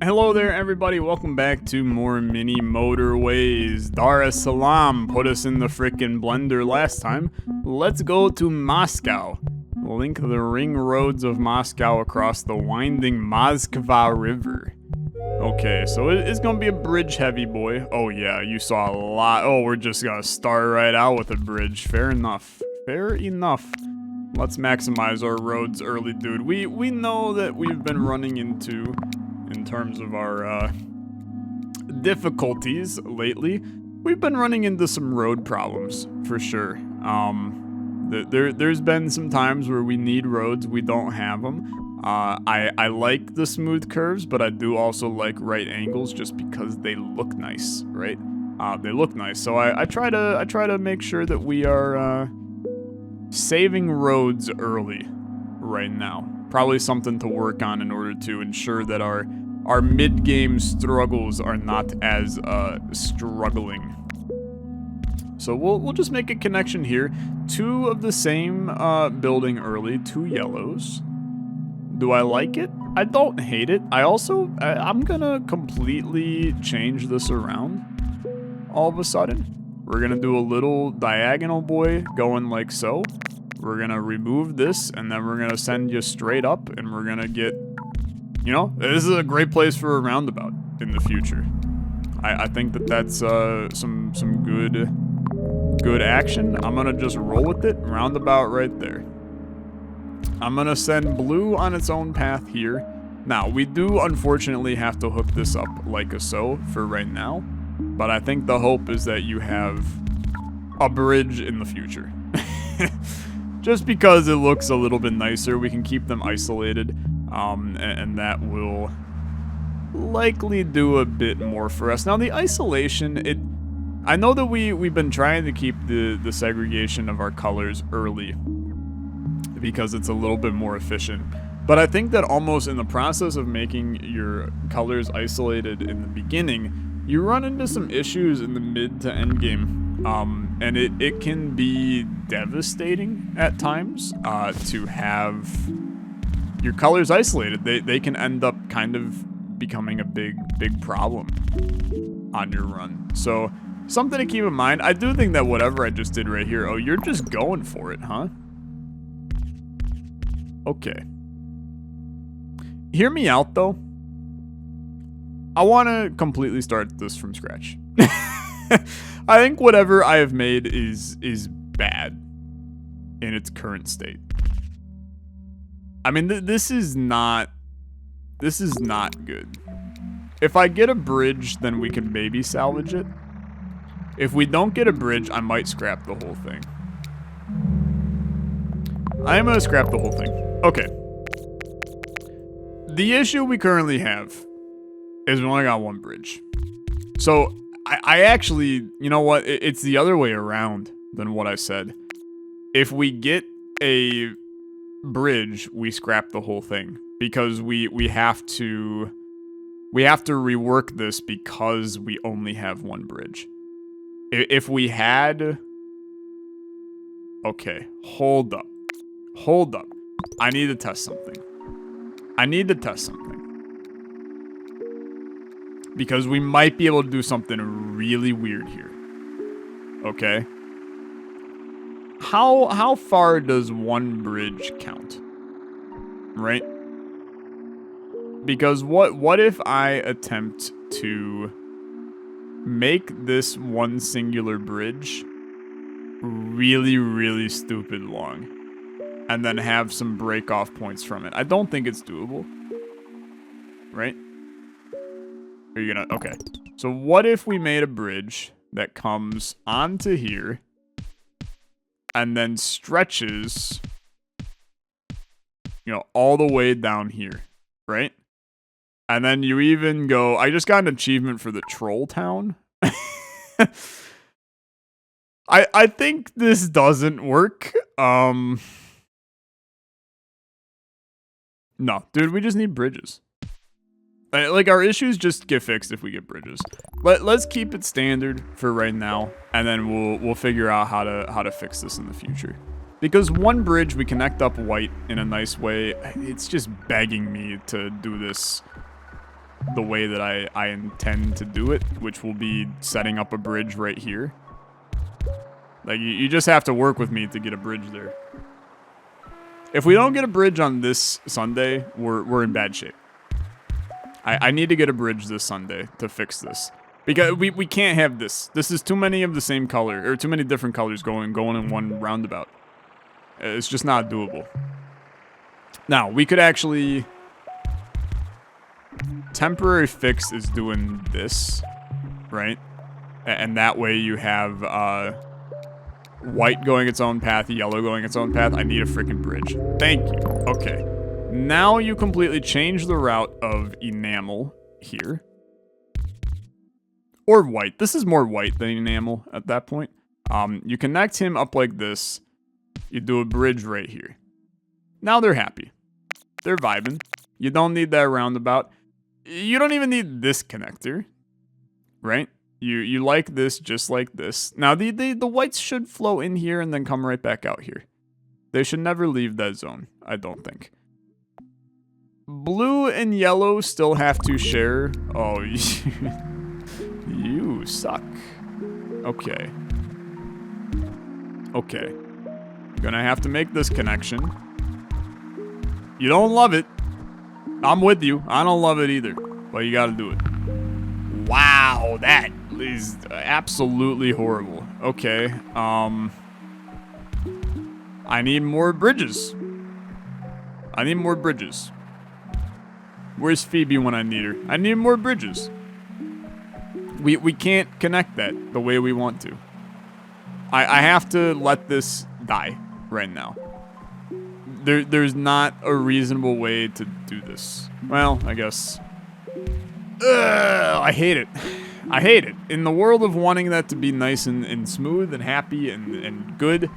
Hello there, everybody. Welcome back to more mini motorways. Dar es Salaam put us in the frickin' blender last time. Let's go to Moscow. Link the ring roads of Moscow across the winding Moskva River. Okay, so it's gonna be a bridge heavy boy. Oh yeah, you saw a lot. Oh, we're just gonna start right out with a bridge. Fair enough. Fair enough. Let's maximize our roads early, dude. We know that we've been running into, in terms of our difficulties lately, we've been running into some road problems for sure. There's been some times where we need roads, we don't have them. I like the smooth curves, but I do also like right angles just because they look nice, right? They look nice, so I try to make sure that we are saving roads early right now. Probably something to work on in order to ensure that our mid-game struggles are not as struggling. So we'll just make a connection here. Two of the same building early, two yellows. Do I like it? I don't hate it. I'm gonna completely change this around all of a sudden. We're gonna do a little diagonal boy going like so. We're gonna remove this and then we're gonna send you straight up and we're gonna get, you know, this is a great place for a roundabout in the future. I think that that's some good action. I'm gonna just roll with it. Roundabout right there. I'm gonna send blue on its own path here. Now, we do unfortunately have to hook this up like a so for right now, but I think the hope is that you have a bridge in the future. Just because it looks a little bit nicer, we can keep them isolated, and that will likely do a bit more for us. Now, the isolation, I know that we've been trying to keep the segregation of our colors early because it's a little bit more efficient. But I think that almost in the process of making your colors isolated in the beginning, you run into some issues in the mid to end game. And it can be devastating at times to have your colors isolated. They can end up kind of becoming a big problem on your run. So something to keep in mind. I do think that whatever I just did right here, oh, you're just going for it, huh? Okay. Hear me out, though. I want to completely start this from scratch. I think whatever I have made is bad in its current state. I mean, this is not good. If I get a bridge, then we can maybe salvage it. If we don't get a bridge, I might scrap the whole thing. I am gonna scrap the whole thing. Okay. The issue we currently have is we only got one bridge. So I actually, you know what? It's the other way around than what I said. If we get a bridge, we scrap the whole thing because we have to rework this because we only have one bridge. If we had, okay, hold up. I need to test something. Because we might be able to do something really weird here. Okay? How far does one bridge count? Right? Because what if I attempt to make this one singular bridge really, really stupid long and then have some break off points from it? I don't think it's doable. Right? Are you gonna... Okay. So what if we made a bridge that comes onto here and then stretches, you know, all the way down here, right? And then you even go... I just got an achievement for the troll town. I think this doesn't work. No, dude, we just need bridges. Like, our issues just get fixed if we get bridges. Let's keep it standard for right now, and then we'll figure out how to fix this in the future. Because one bridge, we connect up white in a nice way. It's just begging me to do this the way that I intend to do it, which will be setting up a bridge right here. Like, you just have to work with me to get a bridge there. If we don't get a bridge on this Sunday, we're in bad shape. I need to get a bridge this Sunday to fix this. Because we can't have this. This is too many of the same color, or too many different colors going in one roundabout. It's just not doable. Now, we could actually... Temporary fix is doing this, right? And that way you have white going its own path, yellow going its own path. I need a freaking bridge. Thank you. Okay. Now you completely change the route of enamel here. Or white. This is more white than enamel at that point. You connect him up like this. You do a bridge right here. Now they're happy. They're vibing. You don't need that roundabout. You don't even need this connector, right? You like this just like this. Now the whites should flow in here and then come right back out here. They should never leave that zone, I don't think. Blue and yellow still have to share. Oh, you suck. Okay. Okay. Gonna have to make this connection. You don't love it. I'm with you. I don't love it either. But you gotta do it. Wow, that is absolutely horrible. Okay. I need more bridges. I need more bridges. Where's Phoebe when I need her? I need more bridges. We can't connect that the way we want to. I have to let this die right now. There's not a reasonable way to do this. Well, I guess. I hate it. I hate it. In the world of wanting that to be nice and smooth and happy and good,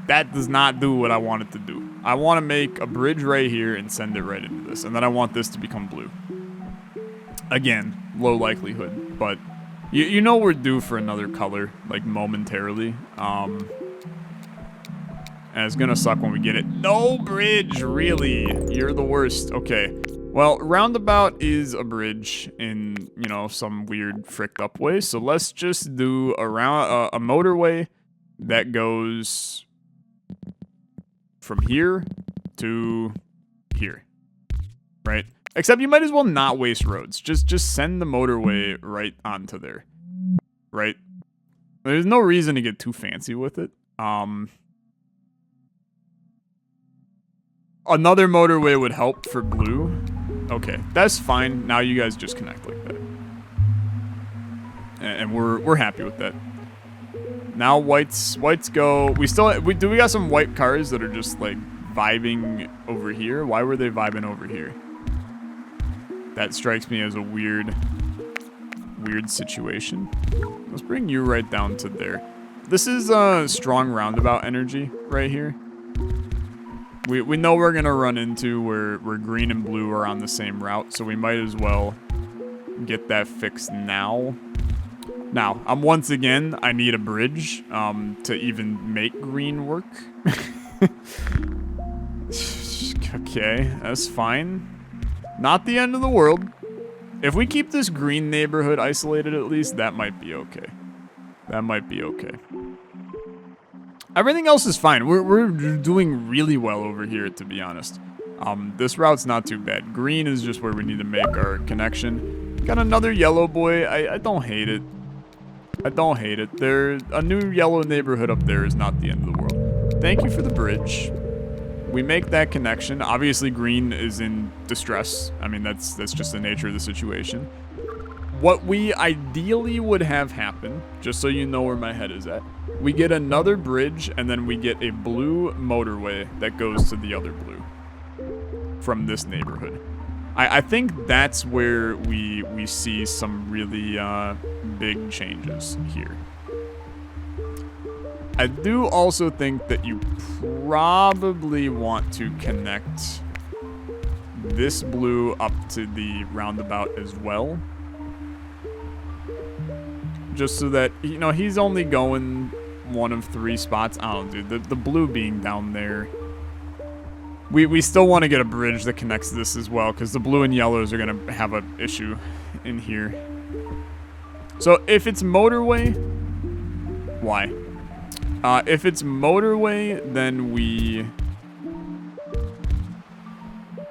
that does not do what I want it to do. I want to make a bridge right here and send it right into this. And then I want this to become blue. Again, low likelihood. But you know we're due for another color, like momentarily. And it's gonna suck when we get it. No bridge, really? You're the worst. Okay. Well, roundabout is a bridge in, you know, some weird fricked up way. So let's just do a motorway that goes from here to here, right? Except you might as well not waste roads. Just send the motorway right onto there, right? There's no reason to get too fancy with it. Another motorway would help for blue. Okay, that's fine. Now you guys just connect like that. And we're happy with that. Now whites go. We got some white cars that are just like vibing over here. Why were they vibing over here? That strikes me as a weird situation. Let's bring you right down to there. This is strong roundabout energy right here. We know we're gonna run into where green and blue are on the same route, so we might as well get that fixed now. Now, once again, I need a bridge to even make green work. Okay, that's fine. Not the end of the world. If we keep this green neighborhood isolated at least, that might be okay. That might be okay. Everything else is fine. We're doing really well over here, to be honest. This route's not too bad. Green is just where we need to make our connection. Got another yellow boy. I don't hate it. I don't hate it. A new yellow neighborhood up there is not the end of the world. Thank you for the bridge. We make that connection. Obviously, green is in distress. I mean, that's just the nature of the situation. What we ideally would have happen, just so you know where my head is at, we get another bridge, and then we get a blue motorway that goes to the other blue from this neighborhood. I think that's where we see some really big changes here. I do also think that you probably want to connect this blue up to the roundabout as well. Just so that, you know, he's only going one of 3 spots. I don't know, dude. The blue being down there. We still want to get a bridge that connects this as well, because the blue and yellows are going to have an issue in here. So if it's motorway, why? If it's motorway, then we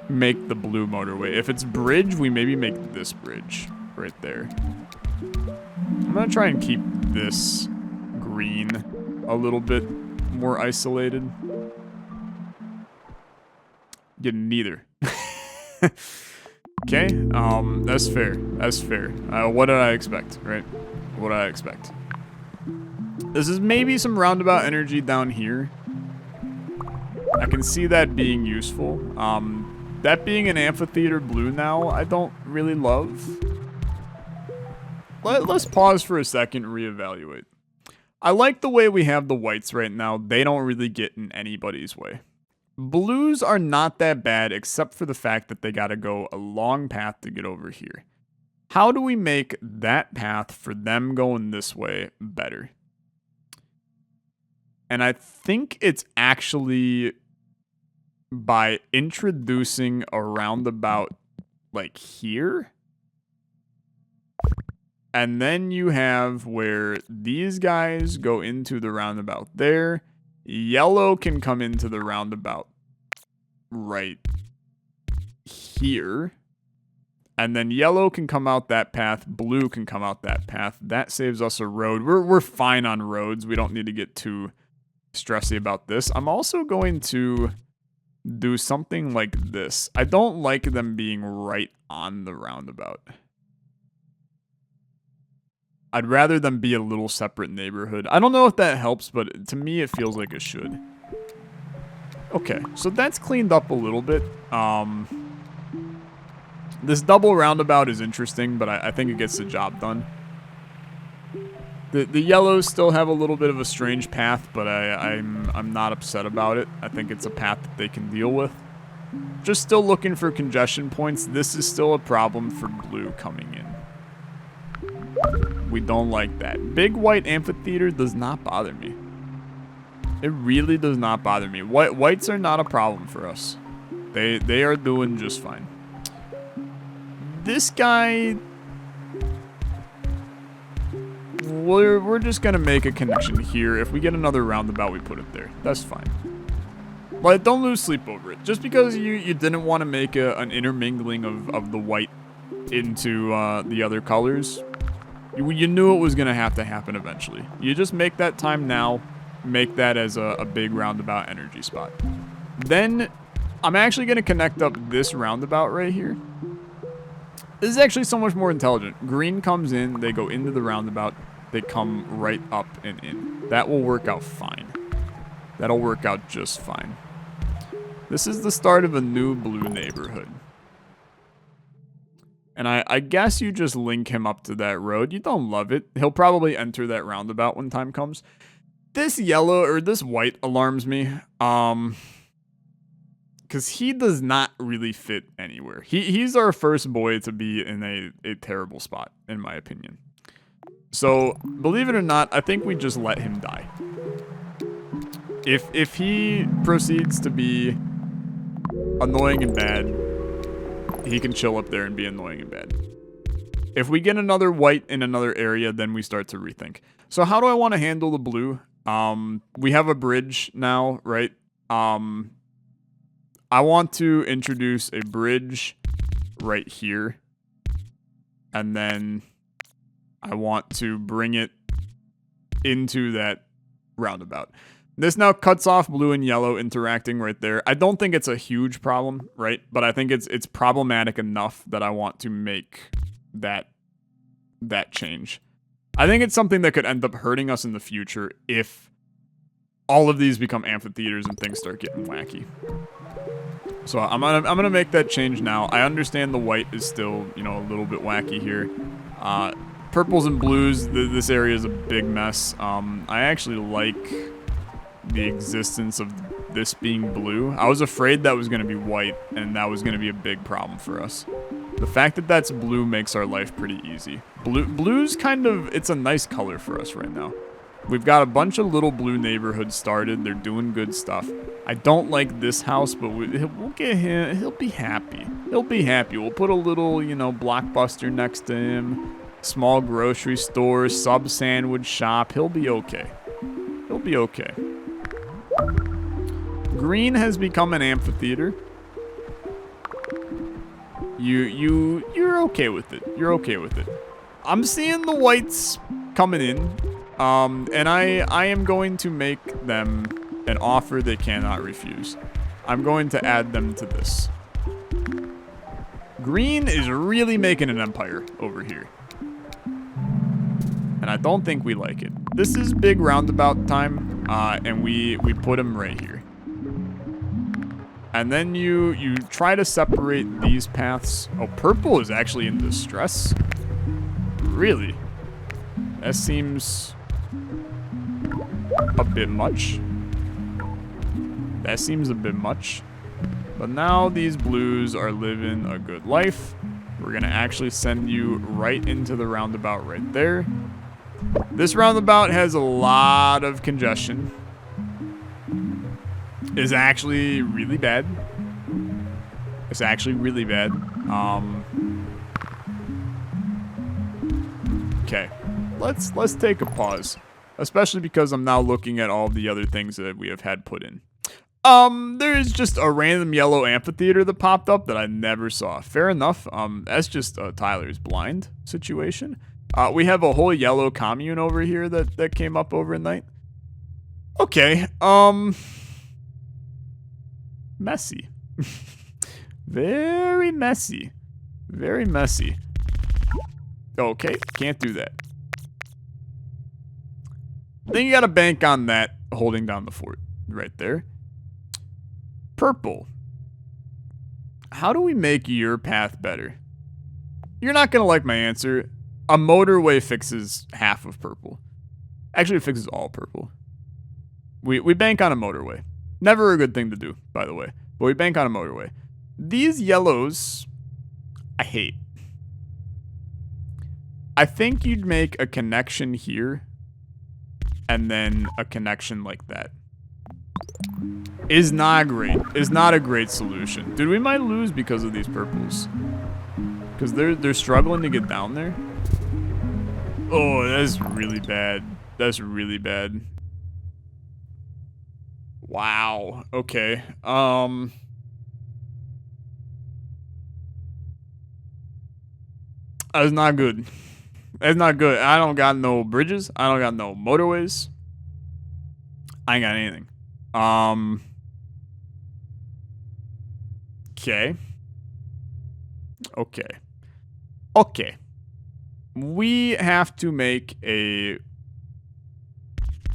make the blue motorway. If it's bridge, we maybe make this bridge right there. I'm going to try and keep this green a little bit more isolated. Getting neither. Okay, that's fair. That's fair. What did I expect, right? What did I expect? This is maybe some roundabout energy down here. I can see that being useful. That being an amphitheater blue now, I don't really love. Let's pause for a second and reevaluate. I like the way we have the whites right now. They don't really get in anybody's way. Blues are not that bad, except for the fact that they gotta go a long path to get over here. How do we make that path for them going this way better? And I think it's actually by introducing a roundabout like here. And then you have where these guys go into the roundabout there. Yellow can come into the roundabout right here. And then yellow can come out that path. Blue can come out that path. That saves us a road. We're fine on roads. We don't need to get too stressy about this. I'm also going to do something like this. I don't like them being right on the roundabout. I'd rather them be a little separate neighborhood. I don't know if that helps, but to me it feels like it should. Okay, so that's cleaned up a little bit. This double roundabout is interesting, but I think it gets the job done. The yellows still have a little bit of a strange path, but I'm not upset about it. I think it's a path that they can deal with. Just still looking for congestion points. This is still a problem for blue coming in. We don't like that. Big white amphitheater does not bother me. It really does not bother me. Whites are not a problem for us. They are doing just fine. This guy, we're just gonna make a connection here. If we get another roundabout, we put it there. That's fine. But don't lose sleep over it. Just because you didn't want to make an intermingling of the white into the other colors, you knew it was gonna have to happen eventually. You just make that time now. Make that as a big roundabout energy spot. Then I'm actually gonna connect up this roundabout right here. This is actually so much more intelligent. Green comes in, they go into the roundabout, they come right up and in. That will work out fine. That'll work out just fine. This is the start of a new blue neighborhood. And I guess you just link him up to that road. You don't love it. He'll probably enter that roundabout when time comes. This yellow, or this white, alarms me. Because he does not really fit anywhere. He's our first boy to be in a terrible spot, in my opinion. So, believe it or not, I think we just let him die. If he proceeds to be annoying and bad, he can chill up there and be annoying and bad. If we get another white in another area, then we start to rethink. So how do I want to handle the blue? We have a bridge now, right? I want to introduce a bridge right here. And then I want to bring it into that roundabout. This now cuts off blue and yellow interacting right there. I don't think it's a huge problem, right? But I think it's problematic enough that I want to make that change. I think it's something that could end up hurting us in the future if all of these become amphitheaters and things start getting wacky. So I'm gonna make that change now. I understand the white is still, a little bit wacky here. Purples and blues, this area is a big mess. I actually like the existence of this being blue. I was afraid that was going to be white, and that was going to be a big problem for us. The fact that that's blue makes our life pretty easy. Blue's kind of, it's a nice color for us right now. We've got a bunch of little blue neighborhoods started. They're doing good stuff. I don't like this house, but we'll get him. He'll be happy. He'll be happy. We'll put a little, you know, Blockbuster next to him. Small grocery store, sub sandwich shop. He'll be okay. He'll be okay. Green has become an amphitheater. You're okay with it. You're okay with it. I'm seeing the whites coming in. And I am going to make them an offer they cannot refuse. I'm going to add them to this. Green is really making an empire over here. And I don't think we like it. This is big roundabout time, and we put him right here. And then you try to separate these paths. Oh, purple is actually in distress? Really? That seems a bit much. That seems a bit much. But now these blues are living a good life. We're gonna actually send you right into the roundabout right there. This roundabout has a lot of congestion. It's actually really bad. It's actually really bad. Okay, let's take a pause, especially because I'm now looking at all the other things that we have had put in. There's just a random yellow amphitheater that popped up that I never saw. Fair enough. That's just Tyler's blind situation. We have a whole yellow commune over here that came up overnight. Okay. Messy. Very messy. Very messy. Okay, can't do that. Then you gotta bank on that holding down the fort right there. Purple. How do we make your path better? You're not gonna like my answer. A motorway fixes half of purple. Actually, it fixes all purple. We bank on a motorway. Never a good thing to do, by the way. But we bank on a motorway. These yellows, I hate. I think you'd make a connection here and then a connection like that. Is not great. Is not a great solution. Dude, we might lose because of these purples. Because they're struggling to get down there. Oh, that's really bad. That's really bad. Wow. Okay. That's not good. That's not good. I don't got no bridges. I don't got no motorways. I ain't got anything. Okay. Okay. Okay. We have to make a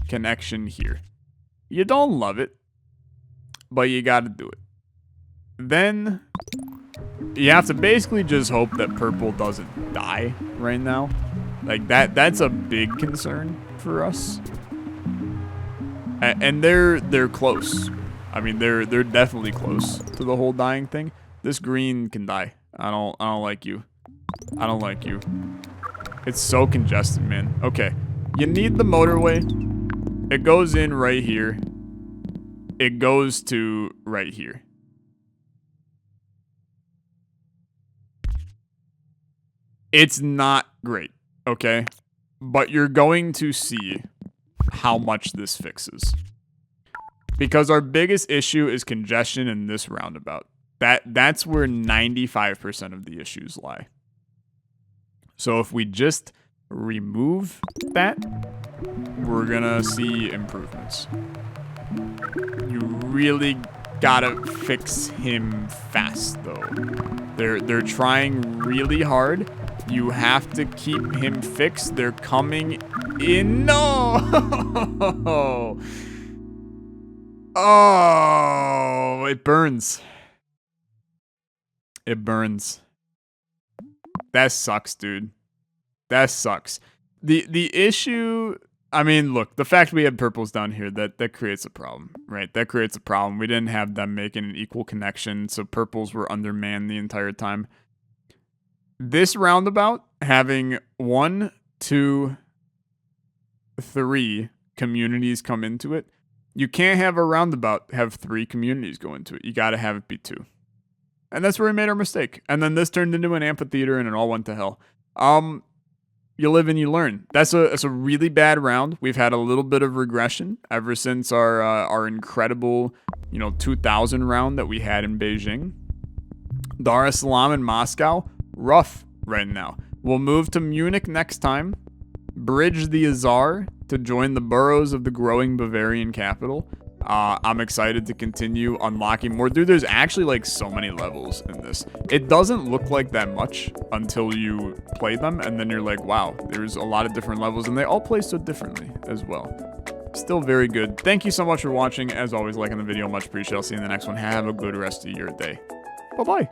connection here. You don't love it, but you gotta do it. Then you have to basically just hope that purple doesn't die right now. Like that's a big concern for us. And they're close. I mean, they're definitely close to the whole dying thing. This green can die. I don't like you. I don't like you. It's so congested, man. Okay. You need the motorway. It goes in right here. It goes to right here. It's not great, okay? But you're going to see how much this fixes. Because our biggest issue is congestion in this roundabout. That's where 95% of the issues lie. So if we just remove that, we're gonna see improvements. You really gotta fix him fast, though. They're trying really hard. You have to keep him fixed. They're coming in. No! Oh, it burns. It burns. That sucks, dude. That sucks. The issue, I mean, look, the fact we have purples down here, that creates a problem, right? That creates a problem. We didn't have them making an equal connection, so purples were undermanned the entire time. This roundabout having 1, 2, 3 communities come into it. You can't have a roundabout have 3 communities go into it. You got to have it be 2. And that's where we made our mistake. And then this turned into an amphitheater and it all went to hell. You live and you learn. That's a really bad round. We've had a little bit of regression ever since our incredible, 2000 round that we had in Beijing. Dar es Salaam and Moscow, rough right now. We'll move to Munich next time, bridge the Azar to join the boroughs of the growing Bavarian capital. I'm excited to continue unlocking more. Dude, there's actually like so many levels in this. It doesn't look like that much until you play them, and then you're like, wow, there's a lot of different levels, and they all play so differently as well. Still very good. Thank you so much for watching. As always, liking the video, much appreciated. I'll see you in the next one. Have a good rest of your day. Bye-bye.